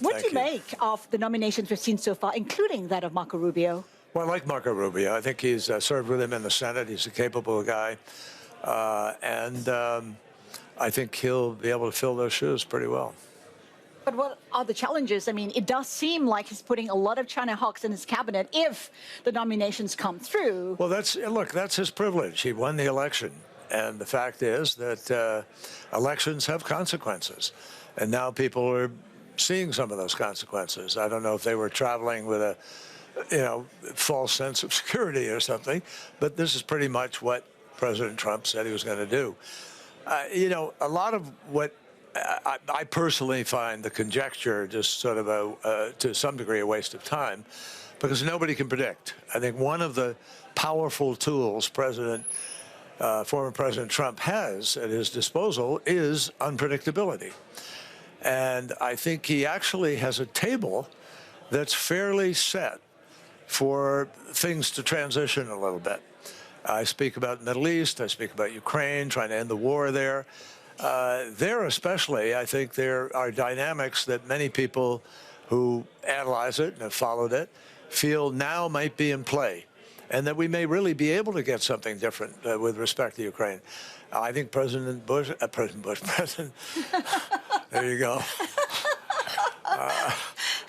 What do you make of the nominations we've seen so far, including that of Marco Rubio? Well, I like Marco Rubio. I think he's served with him in the Senate. He's a capable guy. I think he'll be able to fill those shoes pretty well. But what are the challenges? I mean, it does seem like he's putting a lot of China hawks in his cabinet if the nominations come through. Well, that's his privilege. He won the election. And the fact is that elections have consequences. And now people are seeing some of those consequences. I don't know if they were traveling with a, false sense of security or something, but this is pretty much what President Trump said he was going to do. A lot of what I personally find the conjecture just sort of to some degree, a waste of time, because nobody can predict. I think one of the powerful tools former President Trump has at his disposal is unpredictability. And I think he actually has a table that's fairly set for things to transition a little bit. I speak about the Middle East, I speak about Ukraine, trying to end the war there. There especially, I think there are dynamics that many people who analyze it and have followed it feel now might be in play, and that we may really be able to get something different with respect to Ukraine. I think President Bush, there you go.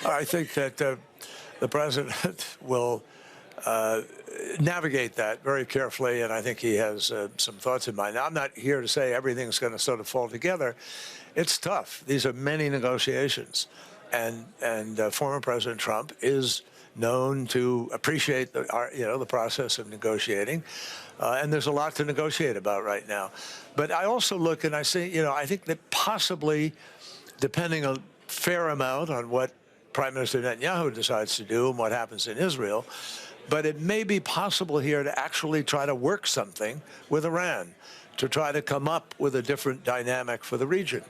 I think that the president will navigate that very carefully, and I think he has some thoughts in mind. Now, I'm not here to say everything's going to sort of fall together. It's tough. These are many negotiations, and former President Trump is known to appreciate the process of negotiating, and there's a lot to negotiate about right now. But I also look and I say, I think that possibly, depending a fair amount on what Prime Minister Netanyahu decides to do and what happens in Israel, but it may be possible here to actually try to work something with Iran, to try to come up with a different dynamic for the region.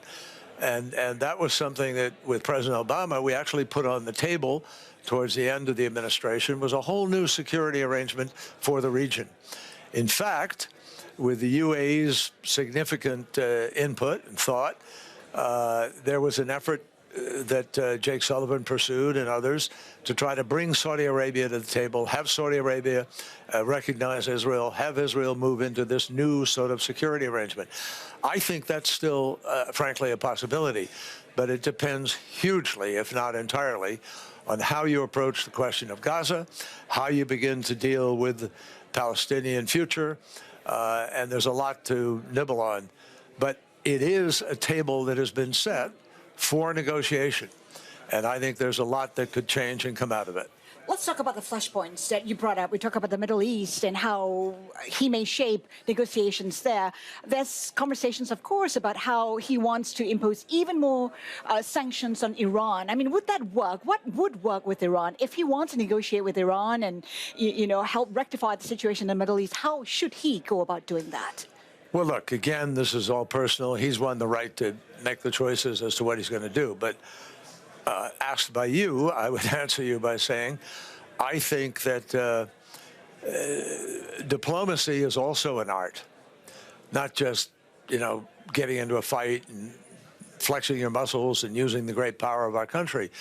And that was something that, with President Obama, we actually put on the table towards the end of the administration, was a whole new security arrangement for the region. In fact, with the UAE's significant input and thought, there was an effort that Jake Sullivan pursued and others to try to bring Saudi Arabia to the table, have Saudi Arabia recognize Israel, have Israel move into this new sort of security arrangement. I think that's still, frankly, a possibility, but it depends hugely, if not entirely, on how you approach the question of Gaza, how you begin to deal with the Palestinian future, and there's a lot to nibble on. But it is a table that has been set for negotiation, and I think there's a lot that could change and come out of it. Let's talk about the flashpoints that you brought up. We talk about the Middle East and how he may shape negotiations there. There's conversations, of course, about how he wants to impose even more sanctions on Iran. I mean, would that work? What would work with Iran? If he wants to negotiate with Iran and, help rectify the situation in the Middle East, how should he go about doing that? Well, look, again, this is all personal. He's won the right to make the choices as to what he's going to do. But asked by you, I would answer you by saying, I think that diplomacy is also an art, not just, getting into a fight and flexing your muscles and using the great power of our country.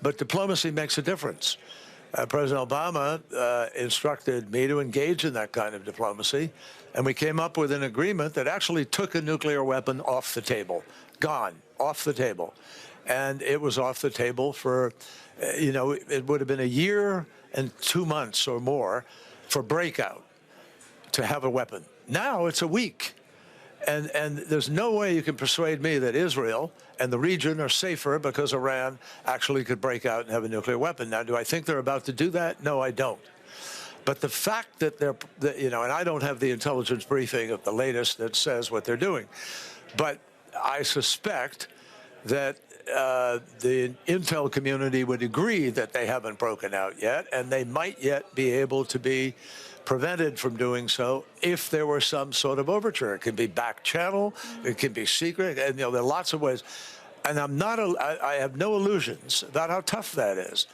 But diplomacy makes a difference. President Obama instructed me to engage in that kind of diplomacy, and we came up with an agreement that actually took a nuclear weapon off the table, gone, off the table. And it was off the table for, it would have been a year and 2 months or more for breakout to have a weapon. Now it's a week. And there's no way you can persuade me that Israel and the region are safer because Iran actually could break out and have a nuclear weapon. Now, do I think they're about to do that? No, I don't. But the fact that and I don't have the intelligence briefing of the latest that says what they're doing, but I suspect that the intel community would agree that they haven't broken out yet, and they might yet be able to be prevented from doing so if there were some sort of overture. It can be back channel, it can be secret, and there are lots of ways. And I have no illusions about how tough that is,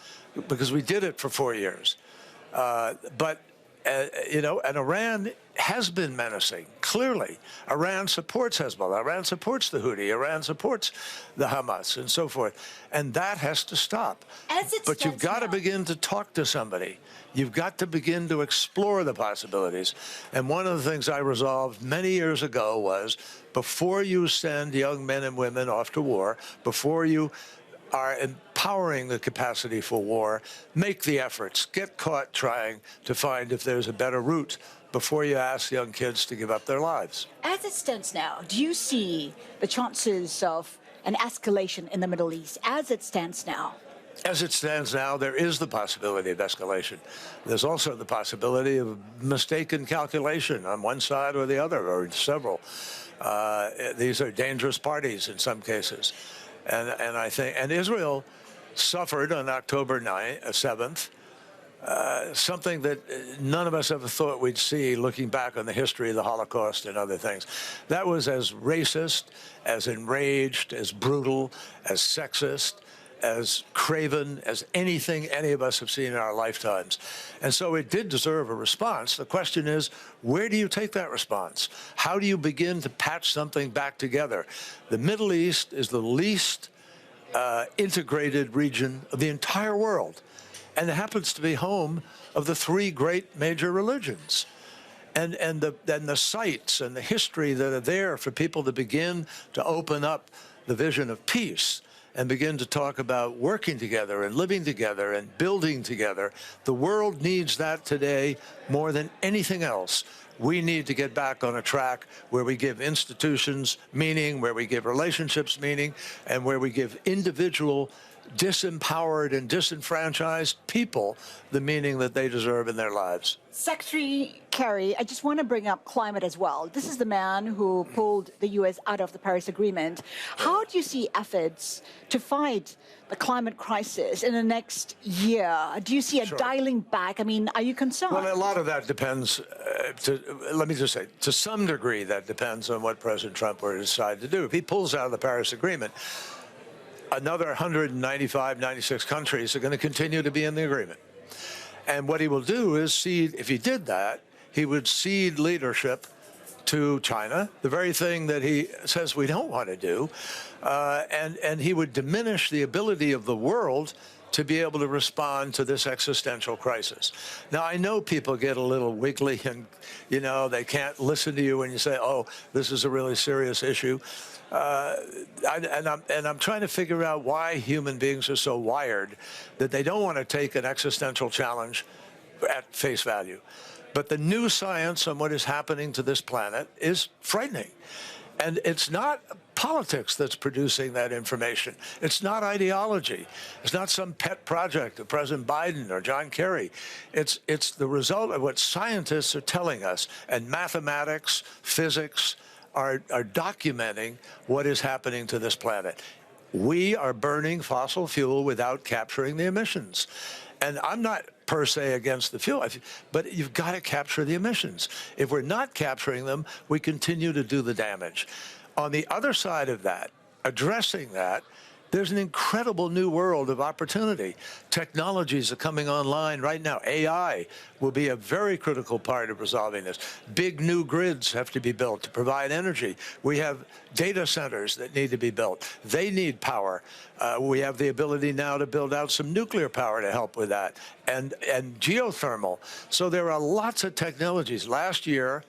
because we did it for 4 years. But And Iran has been menacing, clearly. Iran supports Hezbollah. Iran supports the Houthi. Iran supports the Hamas and so forth. And that has to stop. But you've got to begin to talk to somebody. You've got to begin to explore the possibilities. And one of the things I resolved many years ago was, before you send young men and women off to war, before you are empowering the capacity for war, make the efforts. Get caught trying to find if there's a better route before you ask young kids to give up their lives. As it stands now, do you see the chances of an escalation in the Middle East as it stands now? As it stands now, there is the possibility of escalation. There's also the possibility of mistaken calculation on one side or the other, or several. These are dangerous parties in some cases. And I think, and Israel suffered on October 7th, something that none of us ever thought we'd see looking back on the history of the Holocaust and other things. That was as racist, as enraged, as brutal, as sexist, as craven as anything any of us have seen in our lifetimes. And so it did deserve a response. The question is, where do you take that response? How do you begin to patch something back together? The Middle East is the least integrated region of the entire world, and it happens to be home of the three great major religions. And the sites and the history that are there for people to begin to open up the vision of peace and begin to talk about working together and living together and building together. The world needs that today more than anything else. We need to get back on a track where we give institutions meaning, where we give relationships meaning, and where we give individual disempowered and disenfranchised people the meaning that they deserve in their lives. Secretary Kerry, I just want to bring up climate as well. This is the man who pulled the U.S. out of the Paris Agreement. How do you see efforts to fight the climate crisis in the next year? Do you see a dialing back? I mean, are you concerned? Well, a lot of that depends, let me just say, to some degree that depends on what President Trump will decide to do. If he pulls out of the Paris Agreement, another 195, 96 countries are going to continue to be in the agreement. And what he will do is cede, if he did that, he would cede leadership to China, the very thing that he says we don't want to do. And he would diminish the ability of the world to be able to respond to this existential crisis. Now, I know people get a little wiggly and, you know, they can't listen to you when you say, oh, this is a really serious issue. I'm trying to figure out why human beings are so wired that they don't want to take an existential challenge at face value. But the new science on what is happening to this planet is frightening. And it's not politics that's producing that information. It's not ideology. It's not some pet project of President Biden or John Kerry. It's the result of what scientists are telling us. And mathematics, physics are documenting what is happening to this planet. We are burning fossil fuel without capturing the emissions. And I'm not per se against the fuel, but you've got to capture the emissions. If we're not capturing them, we continue to do the damage. On the other side of that, addressing that, there's an incredible new world of opportunity. Technologies are coming online right now. AI will be a very critical part of resolving this. Big new grids have to be built to provide energy. We have data centers that need to be built. They need power. We have the ability now to build out some nuclear power to help with that, and geothermal. So there are lots of technologies. Last year,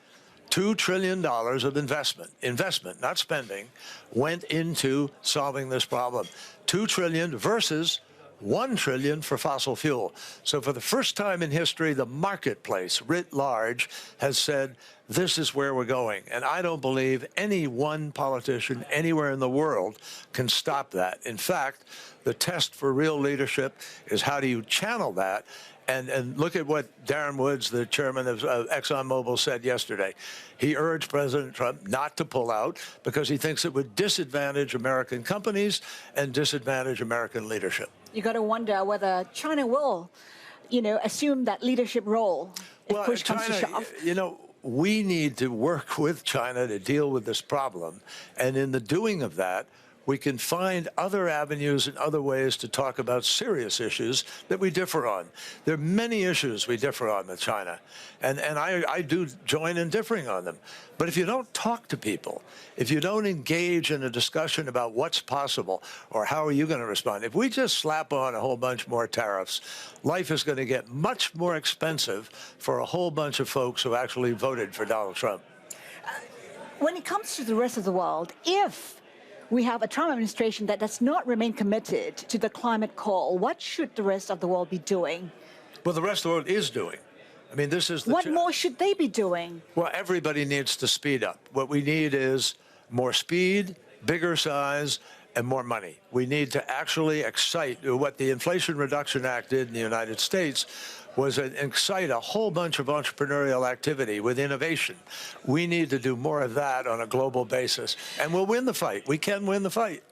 $2 trillion of investment, not spending, went into solving this problem. $2 trillion versus $1 trillion for fossil fuel. So for the first time in history, the marketplace writ large has said, this is where we're going. And I don't believe any one politician anywhere in the world can stop that. In fact, the test for real leadership is how do you channel that? And look at what Darren Woods, the chairman of ExxonMobil, said yesterday. He urged President Trump not to pull out because he thinks it would disadvantage American companies and disadvantage American leadership. You got to wonder whether China will, you know, assume that leadership role if push comes to shove. You know, we need to work with China to deal with this problem. And in the doing of that, we can find other avenues and other ways to talk about serious issues that we differ on. There are many issues we differ on with China, and I do join in differing on them. But if you don't talk to people, if you don't engage in a discussion about what's possible or how are you going to respond, if we just slap on a whole bunch more tariffs, life is going to get much more expensive for a whole bunch of folks who actually voted for Donald Trump. When it comes to the rest of the world, if we have a Trump administration that does not remain committed to the climate call, what should the rest of the world be doing? Well, the rest of the world is doing. I mean, this is the What more should they be doing? Well, everybody needs to speed up. What we need is more speed, bigger size, and more money. We need to actually excite. What the Inflation Reduction Act did in the United States was excite a whole bunch of entrepreneurial activity with innovation. We need to do more of that on a global basis, and we'll win the fight. We can win the fight.